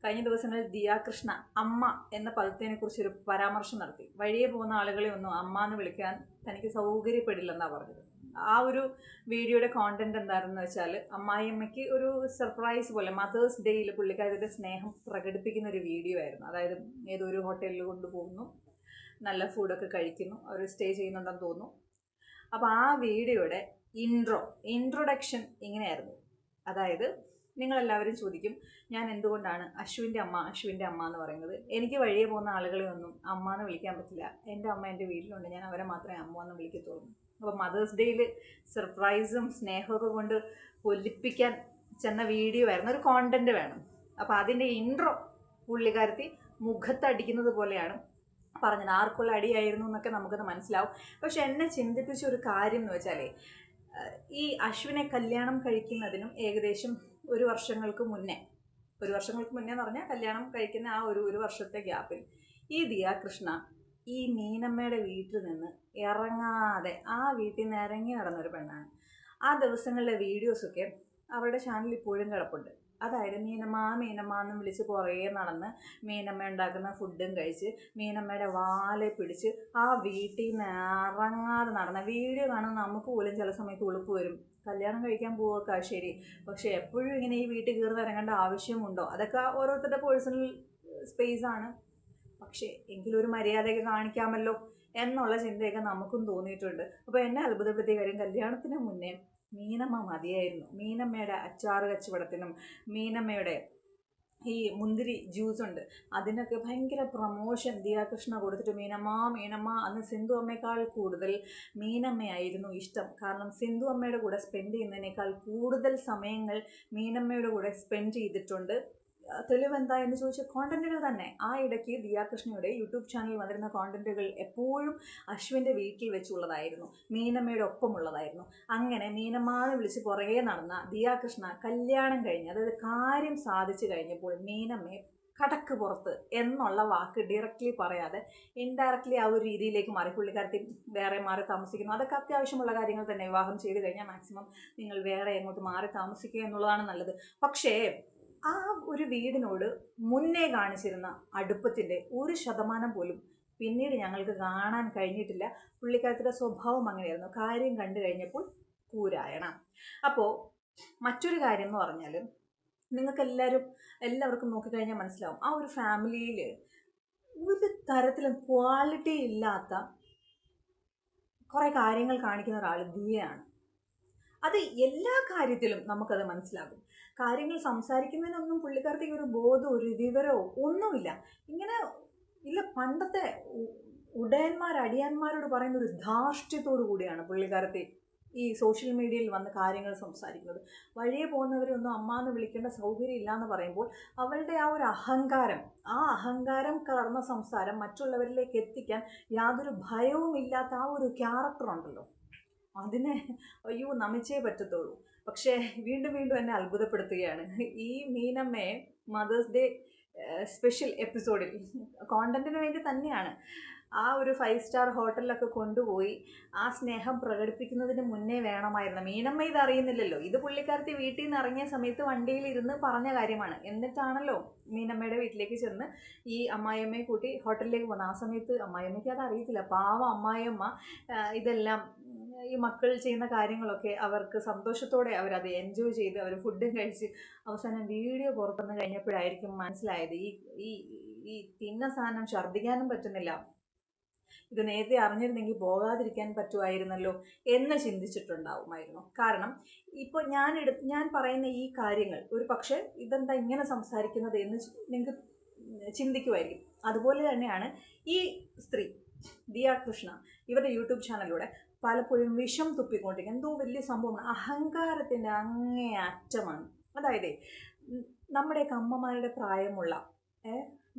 കഴിഞ്ഞ ദിവസങ്ങളിൽ ദിയാകൃഷ്ണ അമ്മ എന്ന പദത്തിനെക്കുറിച്ചൊരു പരാമർശം നടത്തി. വഴിയെ പോകുന്ന ആളുകളെ ഒന്നും അമ്മ എന്ന് വിളിക്കാൻ തനിക്ക് സൗകര്യപ്പെടില്ലെന്നാണ് പറഞ്ഞത്. ആ ഒരു വീഡിയോയുടെ കോണ്ടന്റ് എന്താണെന്ന് വെച്ചാൽ, അമ്മായിയമ്മയ്ക്ക് ഒരു സർപ്രൈസ് പോലെ മദേഴ്സ് ഡേയിൽ പുള്ളിക്കാരുടെ സ്നേഹം പ്രകടിപ്പിക്കുന്ന ഒരു വീഡിയോ ആയിരുന്നു. അതായത് ഏതൊരു ഹോട്ടലിൽ കൊണ്ടുപോകുന്നു, നല്ല ഫുഡൊക്കെ കഴിക്കുന്നു, അവർ സ്റ്റേ ചെയ്യുന്നുണ്ടെന്ന് തോന്നുന്നു. അപ്പോൾ ആ വീഡിയോയുടെ ഇൻട്രൊഡക്ഷൻ ഇങ്ങനെയായിരുന്നു. അതായത് നിങ്ങളെല്ലാവരും ചോദിക്കും, ഞാൻ എന്തുകൊണ്ടാണ് അശ്വിൻ്റെ അമ്മ എന്ന് പറയുന്നത്? എനിക്ക് വഴിയെ പോകുന്ന ആളുകളെ ഒന്നും അമ്മ എന്ന് വിളിക്കാൻ പറ്റില്ല. എൻ്റെ അമ്മ എൻ്റെ വീട്ടിലുണ്ട്, ഞാൻ അവരെ മാത്രമേ അമ്മ എന്ന് വിളിക്കത്തുള്ളൂ. അപ്പോൾ മദേഴ്സ് ഡേയിൽ സർപ്രൈസും സ്നേഹമൊക്കെ കൊണ്ട് പൊലിപ്പിക്കാൻ ചെന്ന വീഡിയോ ആയിരുന്നു. ഒരു കോണ്ടന്റ് വേണം. അപ്പോൾ അതിൻ്റെ ഇൻട്രോ പുള്ളിക്കാരത്തി മുഖത്തടിക്കുന്നത് പോലെയാണ് പറഞ്ഞത്. ആർക്കുള്ള അടിയായിരുന്നു എന്നൊക്കെ നമുക്കത് മനസ്സിലാവും. പക്ഷെ എന്നെ ചിന്തിപ്പിച്ച ഒരു കാര്യം എന്ന് വെച്ചാൽ, ഈ അശ്വിനെ കല്യാണം കഴിക്കുന്നതിനും ഏകദേശം ഒരു വർഷങ്ങൾക്ക് മുന്നേ എന്ന് പറഞ്ഞാൽ കല്യാണം കഴിക്കുന്ന ആ ഒരു വർഷത്തെ ഗ്യാപ്പിൽ ഈ ദിയാകൃഷ്ണ ഈ മീനമ്മയുടെ വീട്ടിൽ നിന്ന് ഇറങ്ങാതെ ആ വീട്ടിൽ നിന്ന് ഇറങ്ങി നടന്നൊരു പെണ്ണാണ്. ആ ദിവസങ്ങളിലെ വീഡിയോസൊക്കെ അവരുടെ ചാനലിൽ ഇപ്പോഴും കിടപ്പുണ്ട്. അതായത് മീനമ്മ എന്നും വിളിച്ച് കുറേ നടന്ന് മീനമ്മ ഉണ്ടാക്കുന്ന ഫുഡും കഴിച്ച് മീനമ്മയുടെ വാലെ പിടിച്ച് ആ വീട്ടിൽ നിന്ന് ഇറങ്ങാതെ നടന്ന വീഡിയോ കാണുന്ന നമുക്ക് പോലും ചില സമയത്ത് ഉളുപ്പ് വരും. കല്യാണം കഴിക്കാൻ പോവുക ശരി, പക്ഷെ എപ്പോഴും ഇങ്ങനെ ഈ വീട്ടിൽ കയറി ഇറങ്ങേണ്ട ആവശ്യമുണ്ടോ? അതൊക്കെ ഓരോരുത്തരുടെ പേഴ്സണൽ സ്പേസാണ്. പക്ഷേ എങ്കിലും ഒരു മര്യാദയൊക്കെ കാണിക്കാമല്ലോ എന്നുള്ള ചിന്തയൊക്കെ നമുക്കും തോന്നിയിട്ടുണ്ട്. അപ്പോൾ എന്നെ അത്ഭുതപ്പെടുത്തിയ കാര്യം, കല്യാണത്തിന് മുന്നേ മീനമ്മ മതിയായിരുന്നു. മീനമ്മയുടെ അച്ചാറ് കച്ചവടത്തിനും മീനമ്മയുടെ ഈ മുന്തിരി ജ്യൂസ് ഉണ്ട്, അതിനൊക്കെ ഭയങ്കര പ്രൊമോഷൻ ദിയാകൃഷ്ണ കൊടുത്തിട്ട് മീനമ്മ അന്ന് സിന്ധു അമ്മയേക്കാൾ കൂടുതൽ മീനമ്മയായിരുന്നു ഇഷ്ടം. കാരണം സിന്ധു അമ്മയുടെ കൂടെ സ്പെൻഡ് ചെയ്യുന്നതിനേക്കാൾ കൂടുതൽ സമയങ്ങൾ മീനമ്മയുടെ കൂടെ സ്പെൻഡ് ചെയ്തിട്ടുണ്ട്. തെളിവെന്താ എന്ന് ചോദിച്ച കോണ്ടന്റുകൾ തന്നെ. ആ ഇടയ്ക്ക് ദിയാകൃഷ്ണയുടെ യൂട്യൂബ് ചാനലിൽ വന്നിരുന്ന കോണ്ടന്റുകൾ എപ്പോഴും അശ്വിൻ്റെ വീട്ടിൽ വെച്ചുള്ളതായിരുന്നു, മീനമ്മയുടെ ഒപ്പമുള്ളതായിരുന്നു. അങ്ങനെ മീനമ്മാന്ന് വിളിച്ച് പുറകെ നടന്ന ദിയാകൃഷ്ണ കല്യാണം കഴിഞ്ഞ്, അതായത് കാര്യം സാധിച്ചു കഴിഞ്ഞപ്പോൾ മീനമ്മയെ കടക്ക് പുറത്ത് എന്നുള്ള വാക്ക് ഡയറക്റ്റ്ലി പറയാതെ ഇൻഡയറക്റ്റ്ലി ആ ഒരു രീതിയിലേക്ക് മാറി. പുള്ളിക്കാരത്തി വേറെ മാറി താമസിക്കുന്നു. അതൊക്കെ അത്യാവശ്യമുള്ള കാര്യങ്ങൾ തന്നെ. വിവാഹം ചെയ്ത് കഴിഞ്ഞാൽ മാക്സിമം നിങ്ങൾ വേറെ എങ്ങോട്ട് മാറി താമസിക്കുക എന്നുള്ളതാണ് നല്ലത്. പക്ഷേ ആ ഒരു വീടിനോട് മുന്നേ കാണിച്ചിരുന്ന അടുപ്പത്തിൻ്റെ 1% പോലും പിന്നീട് ഞങ്ങൾക്ക് കാണാൻ കഴിഞ്ഞിട്ടില്ല. പുള്ളിക്കാരത്തിൻ്റെ സ്വഭാവം അങ്ങനെയായിരുന്നു. കാര്യം കണ്ടു കഴിഞ്ഞപ്പോൾ കൂരായണം. അപ്പോൾ മറ്റൊരു കാര്യം എന്ന് പറഞ്ഞാൽ, നിങ്ങൾക്ക് എല്ലാവർക്കും നോക്കിക്കഴിഞ്ഞാൽ മനസ്സിലാവും, ആ ഒരു ഫാമിലിയിൽ ഒരു തരത്തിലും ക്വാളിറ്റി ഇല്ലാത്ത കുറേ കാര്യങ്ങൾ കാണിക്കുന്ന ഒരാൾ ദിയയാണ്. അത് എല്ലാ കാര്യത്തിലും നമുക്കത് മനസ്സിലാകും. കാര്യങ്ങൾ സംസാരിക്കുന്നതിനൊന്നും പുള്ളിക്കാരത്തേക്ക് ഒരു ബോധമോ ഒരു വിവരമോ ഒന്നുമില്ല. ഇങ്ങനെ ഇല്ല, പണ്ടത്തെ അടിയാന്മാരോട് പറയുന്ന ഒരു ധാർഷ്ട്യത്തോടു കൂടിയാണ് പുള്ളിക്കാരത്തെ ഈ സോഷ്യൽ മീഡിയയിൽ വന്ന് കാര്യങ്ങൾ സംസാരിക്കുന്നത്. വഴിയെ പോകുന്നവരൊന്നും അമ്മ എന്ന് വിളിക്കേണ്ട സൗകര്യം ഇല്ല എന്ന് പറയുമ്പോൾ അവളുടെ ആ ഒരു അഹങ്കാരം കലർന്ന സംസാരം മറ്റുള്ളവരിലേക്ക് എത്തിക്കാൻ യാതൊരു ഭയവുമില്ലാത്ത ആ ഒരു ക്യാരക്ടർ ഉണ്ടല്ലോ, അതിനെ നമിച്ചേ പറ്റത്തുള്ളൂ. പക്ഷേ വീണ്ടും എന്നെ അത്ഭുതപ്പെടുത്തുകയാണ്. ഈ മീനമ്മയെ മദേഴ്സ് ഡേ സ്പെഷ്യൽ എപ്പിസോഡിൽ കോണ്ടന്റിന് വേണ്ടി തന്നെയാണ് ആ ഒരു 5 സ്റ്റാർ ഹോട്ടലിലൊക്കെ കൊണ്ടുപോയി ആ സ്നേഹം പ്രകടിപ്പിക്കുന്നതിന് മുന്നേ വേണമായിരുന്നു. മീനമ്മ ഇത് അറിയുന്നില്ലല്ലോ. ഇത് പുള്ളിക്കാരത്തി വീട്ടിൽ നിന്ന് ഇറങ്ങിയ സമയത്ത് വണ്ടിയിലിരുന്ന് പറഞ്ഞ കാര്യമാണ്. എന്നിട്ടാണല്ലോ മീനമ്മയുടെ വീട്ടിലേക്ക് ചെന്ന് ഈ അമ്മായിയമ്മയെ കൂട്ടി ഹോട്ടലിലേക്ക് പോകുന്നത്. ആ സമയത്ത് അമ്മായിയമ്മയ്ക്ക് അത് അറിയത്തില്ല. പാവം അമ്മായിയമ്മ ഇതെല്ലാം ഈ മക്കൾ ചെയ്യുന്ന കാര്യങ്ങളൊക്കെ അവർക്ക് സന്തോഷത്തോടെ അവരത് എൻജോയ് ചെയ്ത് അവർ ഫുഡും കഴിച്ച് അവസാനം വീഡിയോ പുറത്തുനിന്ന് കഴിഞ്ഞപ്പോഴായിരിക്കും മനസ്സിലായത്, ഈ തിന്ന സാധനം ഛർദ്ദിക്കാനും പറ്റുന്നില്ല, ഇത് നേരത്തെ അറിഞ്ഞിരുന്നെങ്കിൽ പോകാതിരിക്കാൻ പറ്റുമായിരുന്നല്ലോ എന്ന് ചിന്തിച്ചിട്ടുണ്ടാവുമായിരുന്നു. കാരണം ഇപ്പോൾ ഞാൻ പറയുന്ന ഈ കാര്യങ്ങൾ ഒരു പക്ഷേ ഇതെന്താ ഇങ്ങനെ സംസാരിക്കുന്നത് എന്ന് നിങ്ങൾക്ക് ചിന്തിക്കുമായിരിക്കും. അതുപോലെ തന്നെയാണ് ഈ സ്ത്രീ ദിയാകൃഷ്ണ ഇവരുടെ യൂട്യൂബ് ചാനലിലൂടെ പലപ്പോഴും വിഷം തുപ്പിക്കൊണ്ടിരിക്കും. എന്തോ വലിയ സംഭവമാണ്, അഹങ്കാരത്തിൻ്റെ അങ്ങേ അറ്റമാണ്. അതായത് നമ്മുടെയൊക്കെ അമ്മമാരുടെ പ്രായമുള്ള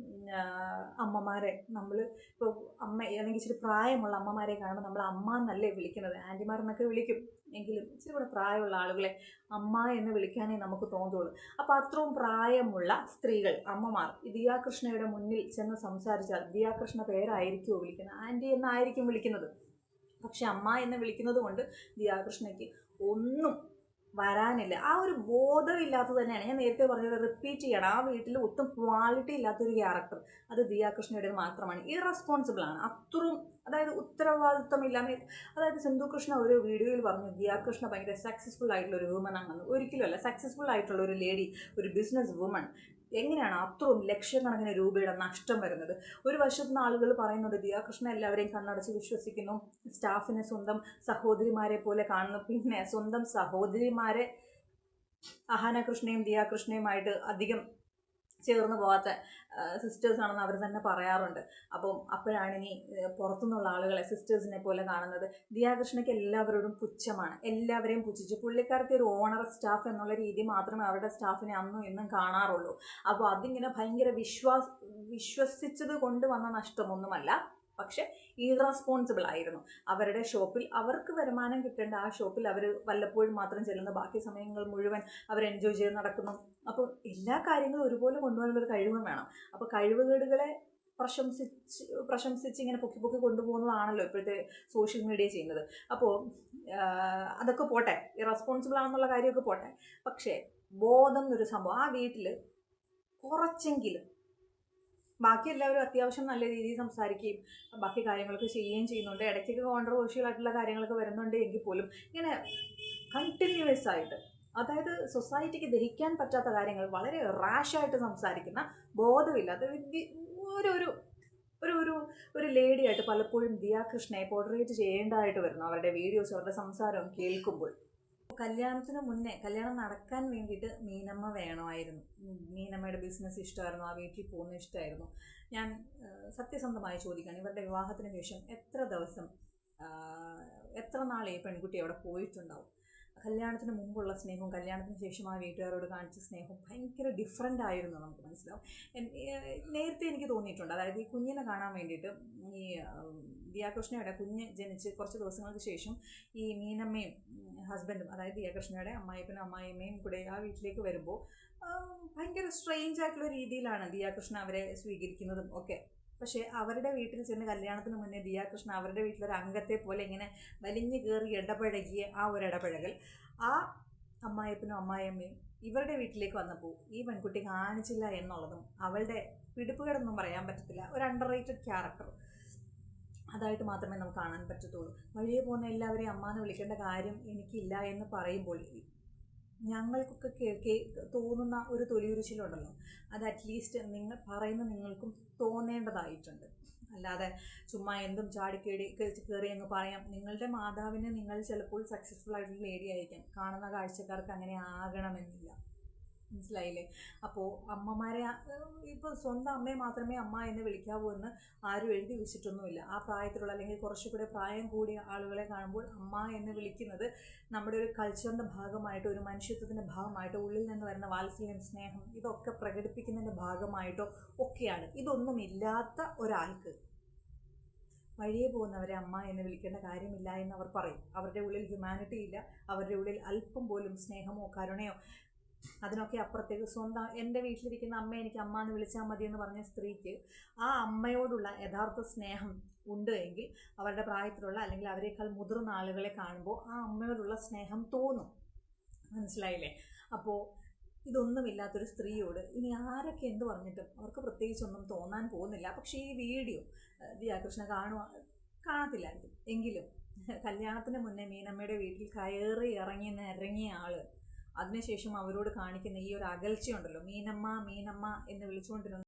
അമ്മമാരെ നമ്മൾ ഇപ്പോൾ അല്ലെങ്കിൽ ഇച്ചിരി പ്രായമുള്ള അമ്മമാരെ കാണുമ്പോൾ നമ്മൾ അമ്മ എന്നല്ലേ വിളിക്കുന്നത്, ആൻറ്റിമാരെന്നൊക്കെ വിളിക്കും. എങ്കിലും ഇച്ചിരി കൂടെ പ്രായമുള്ള ആളുകളെ അമ്മ എന്ന് വിളിക്കാനേ നമുക്ക് തോന്നുള്ളൂ. അപ്പോൾ അത്രയും പ്രായമുള്ള സ്ത്രീകൾ, അമ്മമാർ ദിയാകൃഷ്ണയുടെ മുന്നിൽ ചെന്ന് സംസാരിച്ചാൽ ദിയാകൃഷ്ണ പേരായിരിക്കുമോ വിളിക്കുന്നത്, ആൻറ്റി എന്നായിരിക്കും വിളിക്കുന്നത്. പക്ഷെ അമ്മ എന്ന് വിളിക്കുന്നത് കൊണ്ട് ദിയാകൃഷ്ണയ്ക്ക് ഒന്നും വരാനില്ല. ആ ഒരു ബോധമില്ലാത്തത് തന്നെയാണ് ഞാൻ നേരത്തെ പറഞ്ഞത്, റിപ്പീറ്റ് ചെയ്യണം. ആ വീട്ടിൽ ഒട്ടും ക്വാളിറ്റി ഇല്ലാത്തൊരു ക്യാരക്ടർ അത് ദിയാകൃഷ്ണയുടെ മാത്രമാണ്. ഇറസ്പോൺസിബിൾ ആണ് അത്രയും, അതായത് ഉത്തരവാദിത്വമില്ലാതെ. അതായത് സിന്ധു കൃഷ്ണ ഒരു വീഡിയോയിൽ പറഞ്ഞു ദിയാകൃഷ്ണ ഭയങ്കര സക്സസ്ഫുൾ ആയിട്ടുള്ള ഒരു വുമൺ ആണെന്ന്. ഒരിക്കലുമല്ല. സക്സസ്ഫുൾ ആയിട്ടുള്ള ഒരു ലേഡി, ഒരു ബിസിനസ് വുമൺ എങ്ങനെയാണ് അത്രയും ലക്ഷക്കണക്കിന് രൂപയുടെ നഷ്ടം വരുന്നത്? ഒരു വശത്ത് നിന്ന് ആളുകൾ പറയുന്നുണ്ട് ദിയാകൃഷ്ണ എല്ലാവരെയും കണ്ണടച്ച് വിശ്വസിക്കുന്നു, സ്റ്റാഫിനെ സ്വന്തം സഹോദരിമാരെ പോലെ കാണുന്നു. പിന്നെ സ്വന്തം സഹോദരിമാരെ അഹാന കൃഷ്ണയും ദിയാകൃഷ്ണയുമായിട്ട് അധികം ചേർന്ന് പോകാത്ത സിസ്റ്റേഴ്സ് ആണെന്ന് അവർ തന്നെ പറയാറുണ്ട്. അപ്പം അപ്പോഴാണ് ഇനി പുറത്തുനിന്നുള്ള ആളുകളെ സിസ്റ്റേഴ്സിനെ പോലെ കാണുന്നത്. ദിയാകൃഷ്ണയ്ക്ക് എല്ലാവരോടും പുച്ഛമാണ്, എല്ലാവരെയും പുച്ഛിച്ചു. പുള്ളിക്കാർക്ക് ഒരു ഓണർ സ്റ്റാഫ് എന്നുള്ള രീതി മാത്രമേ അവരുടെ സ്റ്റാഫിനെ അന്നും ഇന്നും കാണാറുള്ളൂ. അപ്പോൾ അതിങ്ങനെ ഭയങ്കര വിശ്വസിച്ചത് കൊണ്ട് വന്ന നഷ്ടമൊന്നുമല്ല, പക്ഷെ ഇറസ്പോൺസിബിൾ ആയിരുന്നു. അവരുടെ ഷോപ്പിൽ അവർക്ക് വരുമാനം കിട്ടേണ്ട ആ ഷോപ്പിൽ അവർ വല്ലപ്പോഴും മാത്രം ചെല്ലുന്ന, ബാക്കി സമയങ്ങൾ മുഴുവൻ അവർ എൻജോയ് ചെയ്ത് നടക്കുന്നു. അപ്പോൾ എല്ലാ കാര്യങ്ങളും ഒരുപോലെ കൊണ്ടുപോകാനുള്ളൊരു കഴിവും വേണം. അപ്പോൾ കഴിവുകേടുകളെ പ്രശംസിച്ച് ഇങ്ങനെ പൊക്കി കൊണ്ടുപോകുന്നതാണല്ലോ ഇപ്പോഴത്തെ സോഷ്യൽ മീഡിയ ചെയ്യുന്നത്. അപ്പോൾ അതൊക്കെ പോട്ടെ, ഇറസ്പോൺസിബിൾ ആണെന്നുള്ള കാര്യമൊക്കെ പോട്ടെ, പക്ഷേ ബോധം എന്നൊരു സംഭവം ആ വീട്ടിൽ കുറച്ചെങ്കിലും, ബാക്കി എല്ലാവരും അത്യാവശ്യം നല്ല രീതിയിൽ സംസാരിക്കുകയും ബാക്കി കാര്യങ്ങളൊക്കെ ചെയ്യുകയും ചെയ്യുന്നുണ്ട്. ഇടയ്ക്കൊക്കെ കോൺട്രവേഴ്ഷ്യൽ ആയിട്ടുള്ള കാര്യങ്ങളൊക്കെ വരുന്നുണ്ട് എങ്കിൽ പോലും ഇങ്ങനെ കണ്ടിന്യൂസ് ആയിട്ട്, അതായത് സൊസൈറ്റിക്ക് ദഹിക്കാൻ പറ്റാത്ത കാര്യങ്ങൾ വളരെ റാഷായിട്ട് സംസാരിക്കുന്ന, ബോധമില്ലാത്ത ഒരു ഒരു ഒരു ഒരു ലേഡിയായിട്ട് പലപ്പോഴും ദിയാകൃഷ്ണയെ പോർട്രേറ്റ് ചെയ്യേണ്ടതായിട്ട് വരുന്നു അവരുടെ വീഡിയോസ്, അവരുടെ സംസാരവും കേൾക്കുമ്പോൾ. കല്യാണത്തിന് മുന്നേ, കല്യാണം നടക്കാൻ വേണ്ടിയിട്ട് മീനമ്മ വേണമായിരുന്നു. മീനമ്മയുടെ ബിസിനസ് ഇഷ്ടമായിരുന്നു, ആ വീട്ടിൽ പോകുന്ന ഇഷ്ടമായിരുന്നു. ഞാൻ സത്യസന്ധമായി ചോദിക്കുകയാണ്, ഇവരുടെ വിവാഹത്തിന് ശേഷം എത്ര ദിവസം, എത്ര നാൾ ഈ പെൺകുട്ടി അവിടെ പോയിട്ടുണ്ടാവും? കല്യാണത്തിന് മുമ്പുള്ള സ്നേഹവും കല്യാണത്തിന് ശേഷം ആ വീട്ടുകാരോട് കാണിച്ച സ്നേഹവും ഭയങ്കര ഡിഫറെൻ്റ് ആയിരുന്നു, നമുക്ക് മനസ്സിലാവും. നേരത്തെ എനിക്ക് തോന്നിയിട്ടുണ്ട്, അതായത് ഈ കുഞ്ഞിനെ കാണാൻ വേണ്ടിയിട്ട് ഈ ദിയാകൃഷ്ണയുടെ കുഞ്ഞ് ജനിച്ച് കുറച്ച് ദിവസങ്ങൾക്ക് ശേഷം ഈ മീനമ്മയും ഹസ്ബൻഡും, അതായത് ദിയാകൃഷ്ണയുടെ അമ്മായിപ്പനും അമ്മായിയമ്മയും കൂടെ ആ വീട്ടിലേക്ക് വരുമ്പോൾ ഭയങ്കര സ്ട്രെയിഞ്ച് ആയിട്ടുള്ള രീതിയിലാണ് ദിയാകൃഷ്ണ അവരെ സ്വീകരിക്കുന്നതും ഒക്കെ. പക്ഷേ അവരുടെ വീട്ടിൽ ചെന്ന് കല്യാണത്തിന് മുന്നേ ദിയാകൃഷ്ണ അവരുടെ വീട്ടിലൊരു അംഗത്തെ പോലെ ഇങ്ങനെ വലിഞ്ഞു കയറി ഇടപഴകിയ ആ ഒരു ഇടപഴകൽ ആ അമ്മായിപ്പനും അമ്മായിയമ്മയും ഇവരുടെ വീട്ടിലേക്ക് വന്നപ്പോൾ ഈ പെൺകുട്ടി കാണിച്ചില്ല എന്നുള്ളതും അവളുടെ പിടിപ്പുകേടൊന്നും പറയാൻ പറ്റത്തില്ല. ഒരു അണ്ടർ റേറ്റഡ് ക്യാരക്ടർ അതായിട്ട് മാത്രമേ നമുക്ക് കാണാൻ പറ്റത്തുള്ളൂ. വഴിയെ പോകുന്ന എല്ലാവരെയും അമ്മ എന്ന് വിളിക്കേണ്ട കാര്യം എനിക്കില്ല എന്ന് പറയുമ്പോൾ ഞങ്ങൾക്കൊക്കെ തോന്നുന്ന ഒരു തൊലിയുരിച്ചിലുണ്ടല്ലോ, അത് അറ്റ്ലീസ്റ്റ് നിങ്ങൾ പറയുന്ന നിങ്ങൾക്കും തോന്നേണ്ടതായിട്ടുണ്ട്. അല്ലാതെ ചുമ്മാ എന്തും കയറി അങ്ങ് പറയാം. നിങ്ങളുടെ മാതാവിന് നിങ്ങൾ ചിലപ്പോൾ സക്സസ്ഫുൾ ആയിട്ടുള്ള ലേഡി ആയിരിക്കാം, കാണുന്ന കാഴ്ചക്കാർക്ക് അങ്ങനെ ആകണമെന്നില്ല. മനസ്സിലായില്ലേ? അപ്പോൾ അമ്മമാരെ, ഇപ്പോൾ സ്വന്തം അമ്മയെ മാത്രമേ അമ്മ എന്ന് വിളിക്കാവൂ എന്ന് ആരും എഴുതി വെച്ചിട്ടൊന്നുമില്ല. ആ പ്രായത്തിലുള്ള അല്ലെങ്കിൽ കുറച്ചുകൂടെ പ്രായം കൂടിയ ആളുകളെ കാണുമ്പോൾ അമ്മ എന്ന് വിളിക്കുന്നത് നമ്മുടെ ഒരു കൾച്ചറിൻ്റെ ഭാഗമായിട്ടോ ഒരു മനുഷ്യത്വത്തിൻ്റെ ഭാഗമായിട്ടോ ഉള്ളിൽ നിന്ന് വരുന്ന വാത്സല്യം, സ്നേഹം ഇതൊക്കെ പ്രകടിപ്പിക്കുന്നതിൻ്റെ ഭാഗമായിട്ടോ ഒക്കെയാണ്. ഇതൊന്നുമില്ലാത്ത ഒരാൾക്ക് വഴിയെ പോകുന്നവരെ അമ്മ എന്ന് വിളിക്കേണ്ട കാര്യമില്ല എന്ന് അവർ പറയും. അവരുടെ ഉള്ളിൽ ഹ്യൂമാനിറ്റി ഇല്ല, അവരുടെ ഉള്ളിൽ അല്പം പോലും സ്നേഹമോ കരുണയോ അതിനൊക്കെ അപ്പുറത്തേക്ക് സ്വന്തം എൻ്റെ വീട്ടിലിരിക്കുന്ന അമ്മ എനിക്ക് അമ്മ എന്ന് വിളിച്ചാൽ മതി എന്ന് പറഞ്ഞ സ്ത്രീക്ക് ആ അമ്മയോടുള്ള യഥാർത്ഥ സ്നേഹം ഉണ്ട് എങ്കിൽ അവരുടെ പ്രായത്തിലുള്ള അല്ലെങ്കിൽ അവരെക്കാൾ മുതിർന്ന ആളുകളെ കാണുമ്പോൾ ആ അമ്മയോടുള്ള സ്നേഹം തോന്നും. മനസ്സിലായില്ലേ? അപ്പോൾ ഇതൊന്നുമില്ലാത്തൊരു സ്ത്രീയോട് ഇനി ആരൊക്കെ എന്ത് പറഞ്ഞിട്ടും അവർക്ക് പ്രത്യേകിച്ചൊന്നും തോന്നാൻ പോകുന്നില്ല. പക്ഷേ ഈ വീഡിയോ ദിയാകൃഷ്ണ കാണത്തില്ലായിരിക്കും. എങ്കിലും കല്യാണത്തിന് മുന്നേ മീനമ്മയുടെ വീട്ടിൽ കയറി ഇറങ്ങിയ ആള് അതിനുശേഷം അവരോട് കാണിക്കുന്ന ഈ ഒരു അകൽച്ചയുണ്ടല്ലോ, മീനമ്മ മീനമ്മ എന്ന് വിളിച്ചുകൊണ്ടിരുന്ന